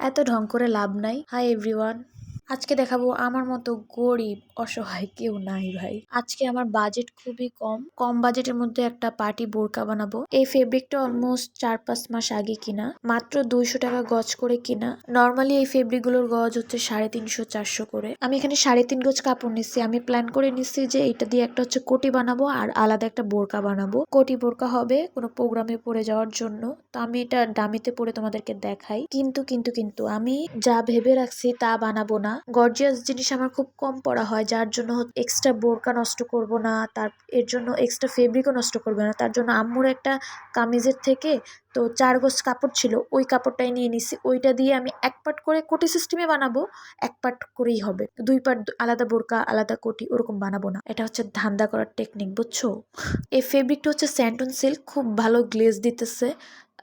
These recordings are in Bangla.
এত ঢং করে লাভ নাই। হাই এভরিওয়ান, আজকে দেখাবো আমার মতো গরিব অসহায় কেউ নাই ভাই। আজকে আমার বাজেট খুবই কম বাজেটের মধ্যে একটা পার্টি বোরকা বানাবো। এই ফেব্রিকটা অলমোস্ট 4-5 মাস আগে কিনা, মাত্র 200 টাকা গজ করে কিনা। নর্মালি এই ফেব্রিক গুলোর গজ হচ্ছে 350-400 করে। আমি এখানে 3.5 গজ কাপড় নিচ্ছি। আমি প্ল্যান করে নিচ্ছি যে এটা দিয়ে একটা হচ্ছে কোটি বানাবো আর আলাদা একটা বোরকা বানাবো। কোটি বোরকা হবে কোনো প্রোগ্রামে পরে যাওয়ার জন্য। তো আমি এটা ডামিতে পরে তোমাদেরকে দেখাই। কিন্তু আমি যা ভেবে রাখছি তা বানাবো না। গর্জিয়াস জিনিস আমার খুব কম পরা হয়, যার জন্য এক্সট্রা বোরকা নষ্ট করব না, তার এর জন্য এক্সট্রা ফেব্রিকও নষ্ট করবে না। তার জন্য আম্মুর একটা কামিজের থেকে তো 4 গজ কাপড় ছিল, ওই কাপড়টাই নিয়ে নিছি। ওইটা দিয়ে আমি এক পার্ট করে কোটি সিস্টেমে বানাবো। এক পার্ট করেই হবে, 2 পার্ট আলাদা বোরকা আলাদা কোটি ওরকম বানাবো না। এটা হচ্ছে ধান্দা করার টেকনিক, বুঝছো? এই ফেব্রিকটা হচ্ছে স্যান্টন সিল্ক, খুব ভালো গ্লেজ দিতেছে।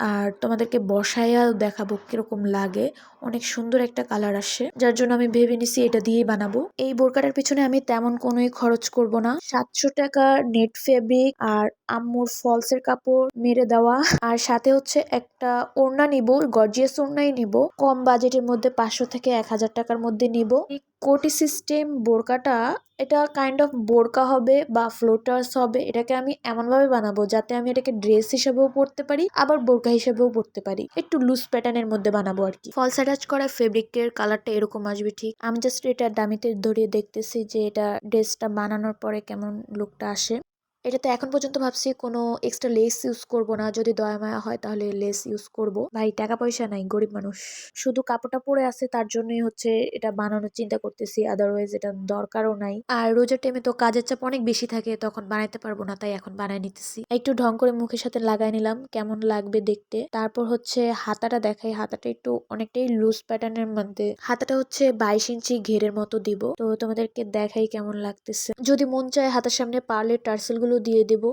আর তোমাদেরকে বসাইয়া দেখাবো কিরকম লাগে। অনেক সুন্দর একটা কালার আসে, যার জন্য আমি ভেবে নিছি এটা দিয়েই বানাবো। এই বোরকাটার পিছনে আমি তেমন কোনোই খরচ করব না। 700 টাকা নেট ফেব্রিক আর আম্মুর ফলসের কাপড় মেরে দেওয়া, আর সাথে হচ্ছে একটা ওড়না নিব, গর্জিয়াস ওড়নাই নিব। কম বাজেটের মধ্যে 500 থেকে 1000 টাকার মধ্যে নিব। এই কোটি সিস্টেম বোরকাটা, এটা কাইন্ড অফ বোরকা হবে বা ফ্লোটার্স হবে। এটাকে আমি এমন ভাবে বানাবো যাতে আমি এটাকে ড্রেস হিসেবেও পরতে পারি, আবার বোরকা হিসেবেও পরতে পারি। একটু লুজ প্যাটার্নের মধ্যে বানাবো আর কি। ফলস অ্যাটাচ করা ফেব্রিকের কালারটা এরকম আসবে ঠিক। আমি জাস্ট এটা ডামিতে ধরিয়ে দেখতেছি যে এটা ড্রেসটা বানানোর পরে কেমন লুকটা আসে। এটাতে এখন পর্যন্ত ভাবছি কোনো এক্সট্রা লেস ইউজ করব না। যদি দয়া মায়া হয় তাহলে লেস ইউজ করব। ভাই টাকা পয়সা নাই, গরিব মানুষ। শুধু কাপড়টা পরে আছে তার জন্যই হচ্ছে এটা বানানোর চিন্তা করতেছি, আদারওয়াইজ এটা দরকারও নাই। আর রোজার টাইমে তো কাজের চাপ অনেক বেশি থাকে, তখন বানাইতে পারবো না, তাই এখন বানাই নিতেছি। একটু ঢং করে মুখের সাথে লাগাই নিলাম, কেমন লাগবে দেখতে। তারপর হচ্ছে হাতাটা দেখাই। হাতাটা একটু অনেকটাই লুজ প্যাটার্নের মধ্যে। হাতাটা হচ্ছে 22 ইঞ্চি ঘেরের মতো দিব। তো তোমাদেরকে দেখাই কেমন লাগতেছে। যদি মন চায় হাতার সামনে পার্লের টার্সেল গুলো দিয়ে দেবো।